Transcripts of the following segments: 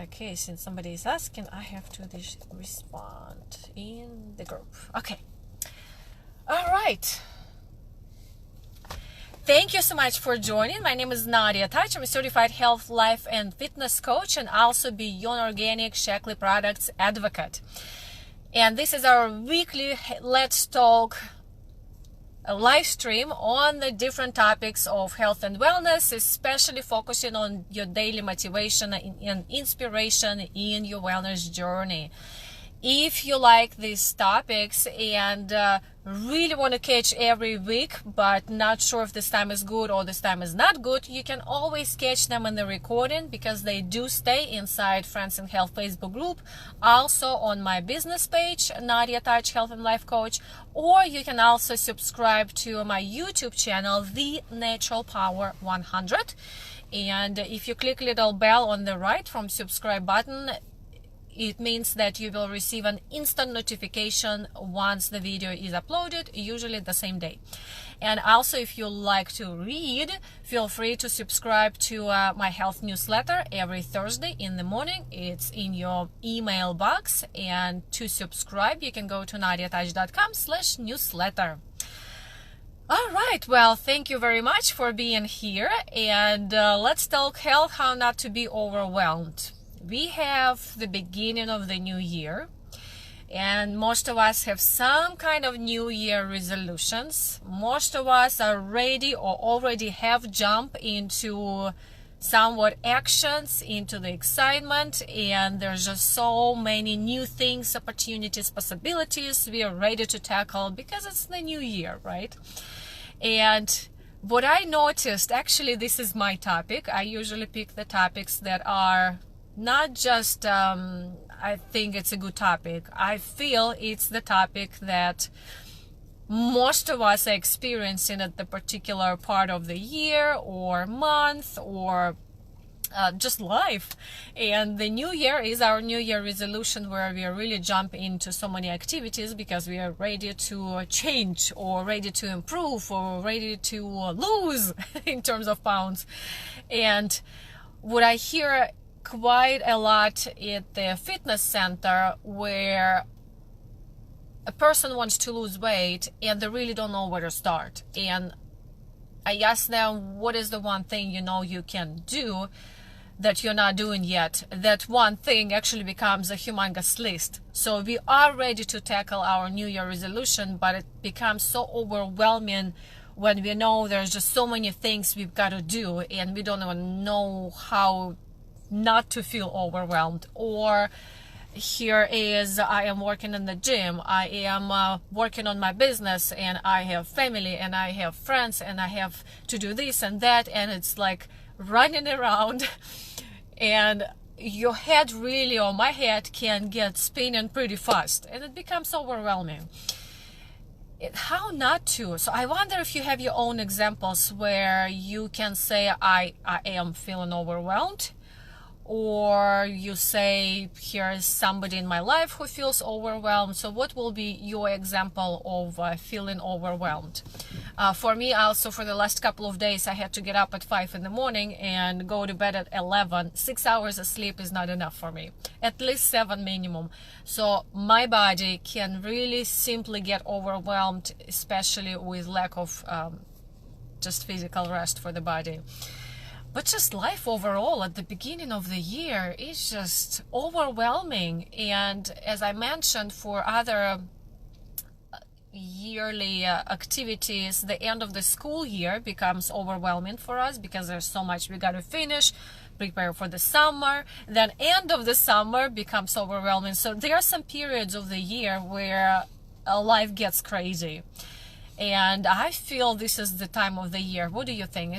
Okay, since somebody is asking, I have to respond in the group. Okay. All right. Thank you so much for joining. My name is Nadia Touch. I'm a certified health, life, and fitness coach, and also Beyond Organic Shaklee Products advocate. And this is our weekly Let's Talk live stream on the different topics of health and wellness, especially focusing on your daily motivation and inspiration in your wellness journey. If you like these topics and really want to catch every week but not sure if this time is good or this time is not good, you can always catch them in the recording because they do stay inside Friends in Health Facebook group, also on my business page, Nadia Touch Health and Life Coach, or you can also subscribe to my YouTube channel, The Natural Power 100. And if you click little bell on the right from subscribe button, it means that you will receive an instant notification once the video is uploaded, usually the same day. And also, if you like to read, feel free to subscribe to my health newsletter every Thursday in the morning. It's in your email box. And to subscribe, you can go to nadiatouch.com/newsletter. All right, well, thank you very much for being here. And let's talk health, how not to be overwhelmed. We have the beginning of the new year, and most of us have some kind of new year resolutions. Most of us are ready or already have jumped into somewhat actions, into the excitement, and there's just so many new things, opportunities, possibilities we are ready to tackle because it's the new year, right? And what I noticed, actually, this is my topic. I usually pick the topics that are not just I think it's a good topic. I feel it's the topic that most of us are experiencing at the particular part of the year or month or just life. And the new year is our new year resolution, where we are really jump into so many activities because we are ready to change or ready to improve or ready to lose in terms of pounds. And what I hear quite a lot at the fitness center, where a person wants to lose weight and they really don't know where to start, and I ask them, what is the one thing you know you can do that you're not doing yet? That one thing actually becomes a humongous list. So we are ready to tackle our new year resolution, but it becomes so overwhelming when we know there's just so many things we've got to do and we don't even know how not to feel overwhelmed. Or here is, I am working in the gym, I am working on my business, and I have family and I have friends and I have to do this and that, and it's like running around and your head really, or my head, can get spinning pretty fast and it becomes overwhelming. How not to? So I wonder if you have your own examples where you can say, I am feeling overwhelmed. Or you say, here's somebody in my life who feels overwhelmed. So what will be your example of feeling overwhelmed? For me, also, for the last couple of days, I had to get up at 5 in the morning and go to bed at 11. 6 hours of sleep is not enough for me. At least 7 minimum. So my body can really simply get overwhelmed, especially with lack of just physical rest for the body. But just life overall at the beginning of the year is just overwhelming. And as I mentioned, for other yearly activities, the end of the school year becomes overwhelming for us because there's so much we got to finish, prepare for the summer. Then end of the summer becomes overwhelming. So there are some periods of the year where life gets crazy. And I feel this is the time of the year. What do you think?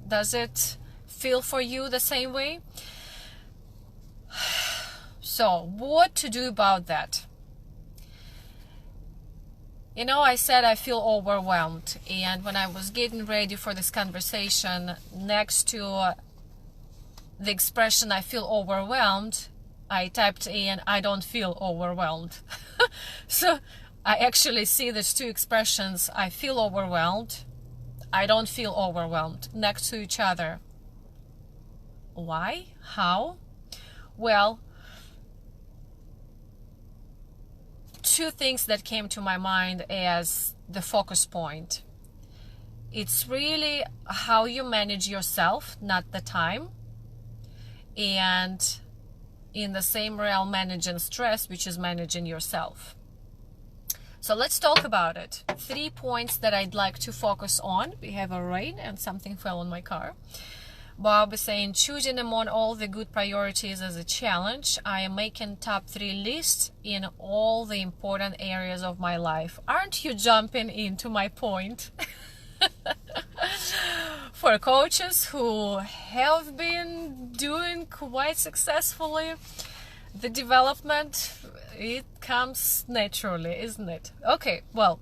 Does it feel for you the same way? So what to do about that? You know, I said I feel overwhelmed, and when I was getting ready for this conversation, next to the expression I feel overwhelmed, I typed in I don't feel overwhelmed. So I actually see these two expressions, I feel overwhelmed, I don't feel overwhelmed, next to each other. Why? How? Well, two things that came to my mind as the focus point. It's really how you manage yourself, not the time. And in the same realm, managing stress, which is managing yourself. So let's talk about it. 3 points that I'd like to focus on. We have a rain and something fell on my car. Bob is saying, choosing among all the good priorities is a challenge. I am making top 3 lists in all the important areas of my life. Aren't you jumping into my point? For coaches who have been doing quite successfully, the development, it comes naturally, isn't it? Okay, well,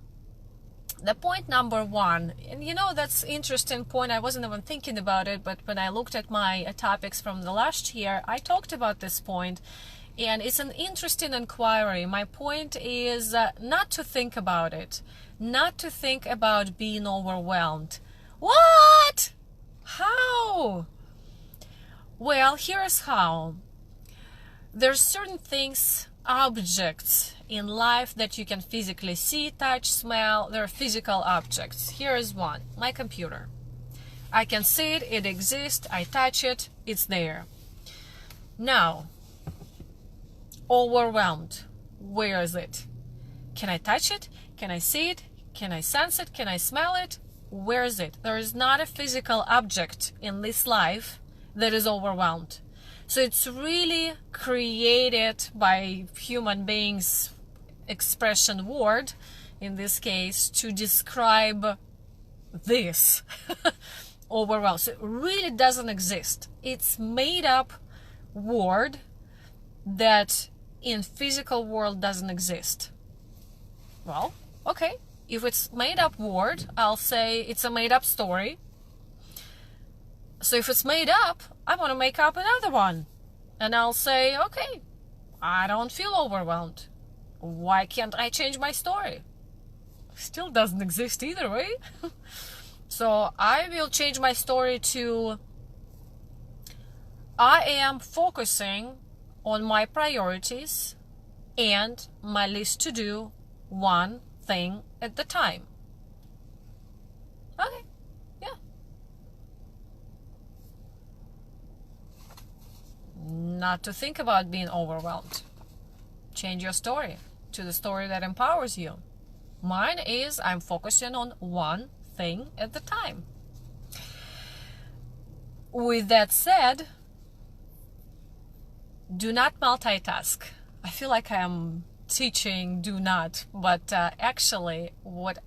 the point number 1, and that's interesting point. I wasn't even thinking about it, but when I looked at my topics from the last year, I talked about this point, and it's an interesting inquiry. My point is not to think about it, not to think about being overwhelmed. What? How? Well, here's how. There's certain things, objects in life that you can physically see, touch, smell. They're physical objects. Here is one, my computer. I can see it, it exists, I touch it, it's there. Now, overwhelmed. Where is it? Can I touch it? Can I see it? Can I sense it? Can I smell it? Where is it? There is not a physical object in this life that is overwhelmed. So it's really created by human beings' expression word, in this case, to describe this overwhelmed. So it really doesn't exist. It's made up word that in physical world doesn't exist. Well, okay. If it's made up word, I'll say it's a made up story. So if it's made up, I want to make up another one. And I'll say, okay, I don't feel overwhelmed. Why can't I change my story? Still doesn't exist either way. So I will change my story to, I am focusing on my priorities and my list to do one thing at the time. Okay, yeah. Not to think about being overwhelmed. Change your story to the story that empowers you. Mine is I'm focusing on one thing at the time. With that said, do not multitask. I feel like I am teaching do not, but actually what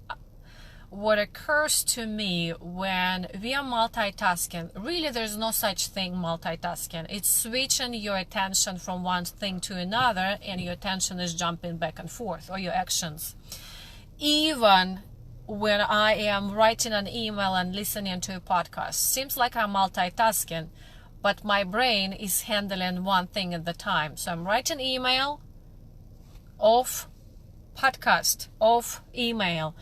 occurs to me when we are multitasking, really there's no such thing multitasking. It's switching your attention from one thing to another, and your attention is jumping back and forth, or your actions. Even when I am writing an email and listening to a podcast, seems like I'm multitasking, but my brain is handling one thing at the time. So I'm writing email, off podcast, off email.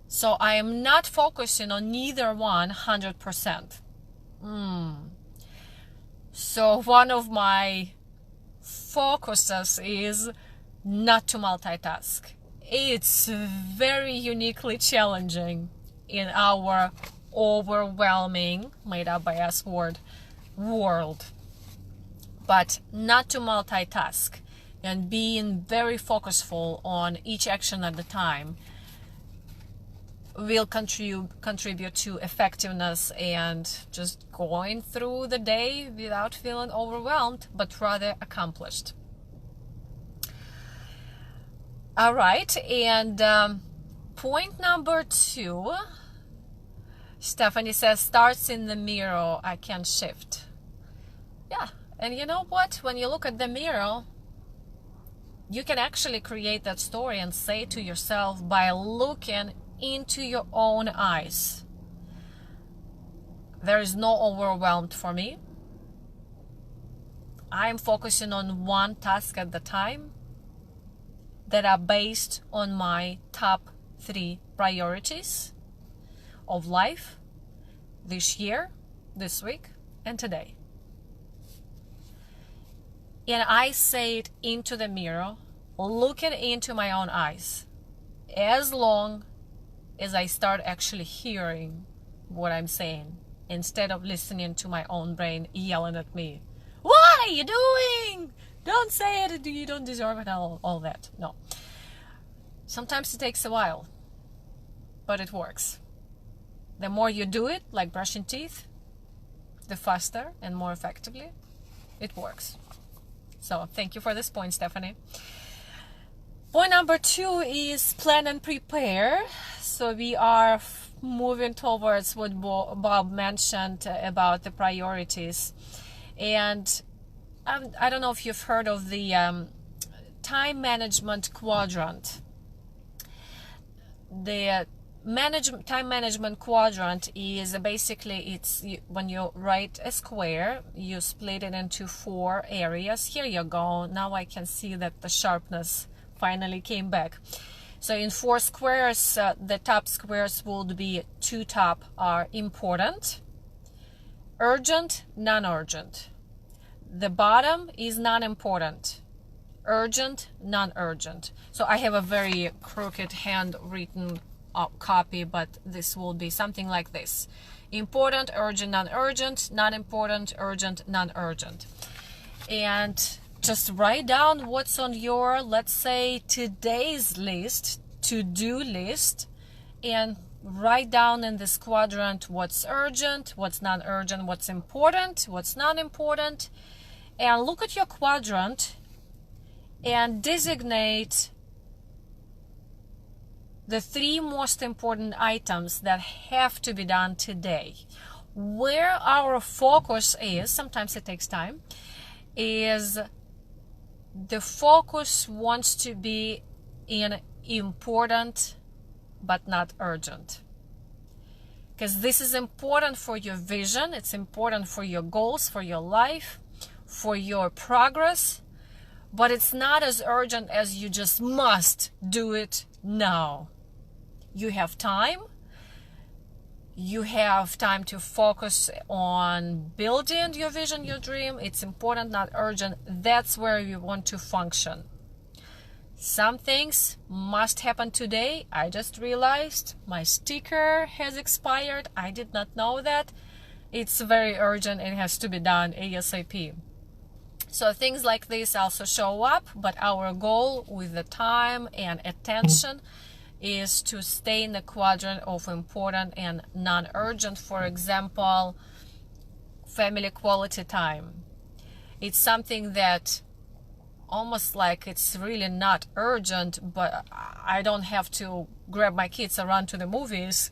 So I am not focusing on neither one 100%. So one of my focuses is not to multitask. It's very uniquely challenging in our overwhelming, made up by us word, world. But not to multitask and being very focusful on each action at a time will contribute to effectiveness and just going through the day without feeling overwhelmed, but rather accomplished. All right, and point number 2, Stephanie says, starts in the mirror, I can shift. Yeah, and you know what? When you look at the mirror, you can actually create that story and say to yourself by looking into your own eyes. There is no overwhelmed for me. I'm focusing on one task at the time that are based on my top 3 priorities of life this year, this week, and today. and I say it into the mirror, looking into my own eyes, as long as I start actually hearing what I'm saying, instead of listening to my own brain yelling at me, what are you doing? Don't say it, you don't deserve it, all that. No. Sometimes it takes a while, but it works. The more you do it, like brushing teeth, the faster and more effectively it works. So thank you for this point, Stephanie. Point number 2 is plan and prepare. So we are moving towards what Bob mentioned about the priorities. And I don't know if you've heard of the time management quadrant. The time management quadrant is basically, when you write a square, you split it into 4 areas. Here you go. Now I can see that the sharpness finally came back. So in 4 squares, the top squares would be 2 top are important, urgent, non-urgent. The bottom is non-important, urgent, non-urgent. So I have a very crooked handwritten copy, but this will be something like this: important, urgent, non-urgent, non-important, urgent, non-urgent. And just write down what's on your, let's say, today's list, to-do list, and write down in this quadrant what's urgent, what's non-urgent, what's important, what's non-important, and look at your quadrant and designate the 3 most important items that have to be done today. Where our focus is, sometimes it takes time, is the focus wants to be in important but not urgent. Because this is important for your vision, it's important for your goals, for your life, for your progress, but it's not as urgent as you just must do it now. You have time. You have time to focus on building your vision, your dream. It's important, not urgent. That's where you want to function. Some things must happen today. I just realized my sticker has expired. I did not know that. It's very urgent. It has to be done ASAP. So things like this also show up, but our goal with the time and attention is to stay in the quadrant of important and non-urgent. For example, family quality time. It's something that almost like it's really not urgent, but I don't have to grab my kids around to the movies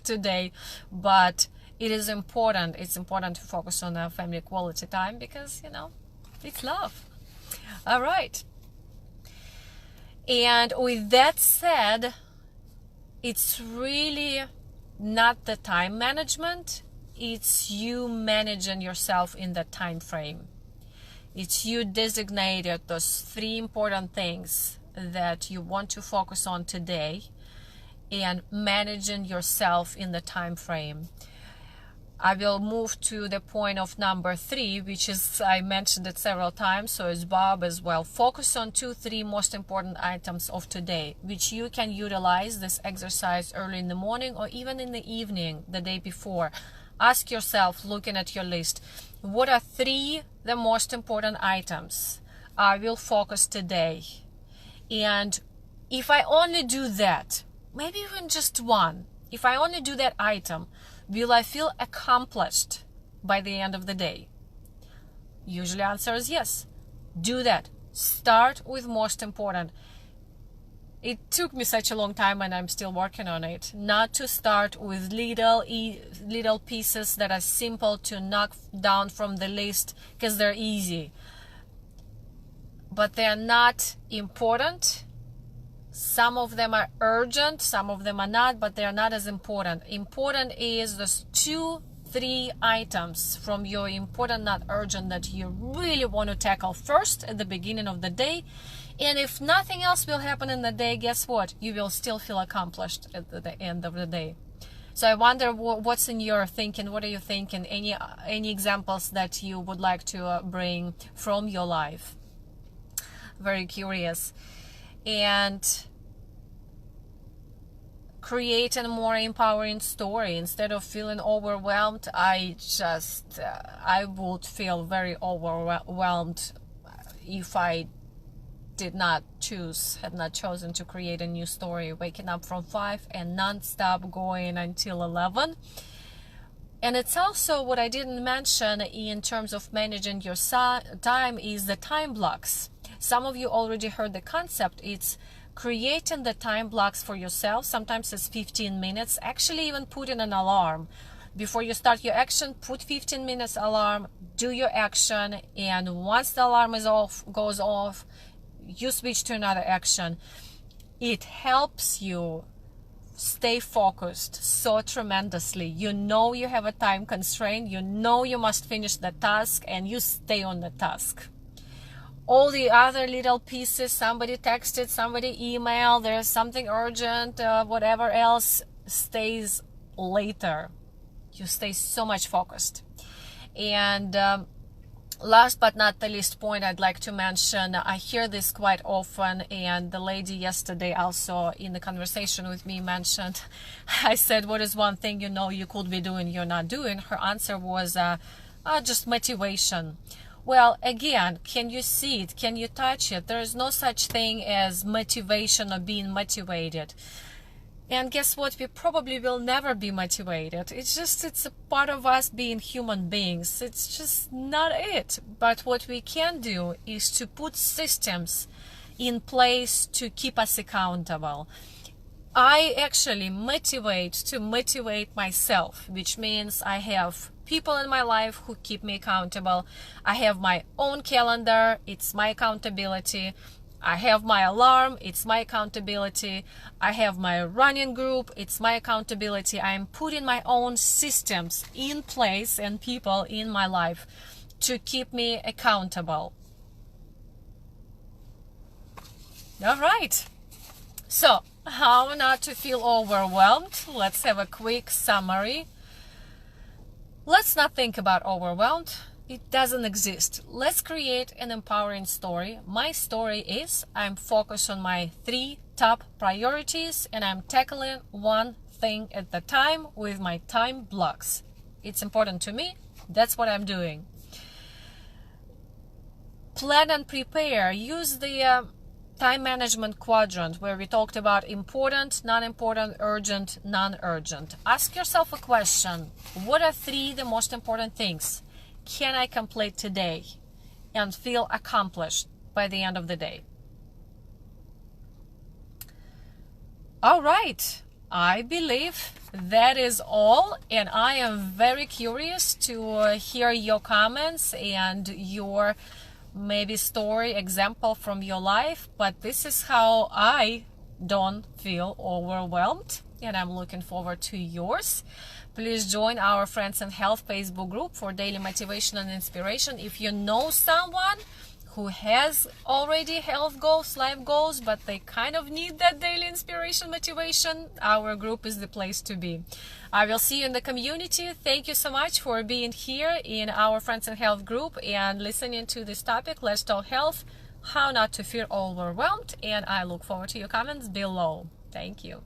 today, but it is important. It's important to focus on family quality time because, it's love. All right. And with that said, it's really not the time management, it's you managing yourself in the time frame. It's you designated those 3 important things that you want to focus on today and managing yourself in the time frame. I will move to the point of number 3, which is, I mentioned it several times, so is Bob as well. Focus on 2-3 most important items of today, which you can utilize this exercise early in the morning or even in the evening, the day before. Ask yourself, looking at your list, what are 3 the most important items I will focus today? And if I only do that, maybe even just 1, if I only do that item, will I feel accomplished by the end of the day? Usually answer is yes. Do that. Start with most important. It took me such a long time and I'm still working on it. Not to start with little pieces that are simple to knock down from the list because they're easy. But they're not important. Some of them are urgent, some of them are not, but they are not as important. Important is those 2-3 items from your important, not urgent, that you really want to tackle first at the beginning of the day. And if nothing else will happen in the day, guess what? You will still feel accomplished at the end of the day. So I wonder what's in your thinking. What are you thinking? Any examples that you would like to bring from your life? Very curious. And create a more empowering story. Instead of feeling overwhelmed, I would feel very overwhelmed if I had not chosen to create a new story, waking up from 5 and non-stop going until 11. And it's also what I didn't mention in terms of managing your time is the time blocks. Some of you already heard the concept. It's creating the time blocks for yourself. Sometimes it's 15 minutes. Actually, even putting an alarm. Before you start your action, put 15 minutes alarm, do your action, and once the alarm goes off, you switch to another action. It helps you stay focused so tremendously. You know you have a time constraint, you know you must finish the task, and you stay on the task. All the other little pieces, somebody texted, somebody emailed, there's something urgent, whatever else, stays later. You stay so much focused. And last but not the least point I'd like to mention, I hear this quite often, and the lady yesterday also in the conversation with me mentioned, I said, what is one thing you know you could be doing you're not doing? Her answer was just motivation. Well, again, can you see it? Can you touch it? There is no such thing as motivation or being motivated. And guess what? We probably will never be motivated. It's a part of us being human beings. It's just not it. But what we can do is to put systems in place to keep us accountable. I actually motivate myself, which means I have people in my life who keep me accountable. I have my own calendar. It's my accountability. I have my alarm, it's my accountability. I have my running group, it's my accountability. I'm putting my own systems in place and people in my life to keep me accountable. All right. So, how not to feel overwhelmed? Let's have a quick summary. Let's not think about overwhelmed. It doesn't exist. Let's create an empowering story. My story is I'm focused on my 3 top priorities and I'm tackling one thing at a time with my time blocks. It's important to me. That's what I'm doing. Plan and prepare. Use the time management quadrant where we talked about important, non-important, urgent, non-urgent. Ask yourself a question. What are 3 the most important things can I complete today and feel accomplished by the end of the day? All right, I believe that is all, and I am very curious to hear your comments and your maybe story example from your life, but this is how I don't feel overwhelmed, and I'm looking forward to yours. Please join our Friends in Health Facebook group for daily motivation and inspiration. If you know someone who has already health goals, life goals, but they kind of need that daily inspiration, motivation, our group is the place to be. I will see you in the community. Thank you so much for being here in our Friends in Health group and listening to this topic, Let's Talk Health, how not to feel overwhelmed. And I look forward to your comments below. Thank you.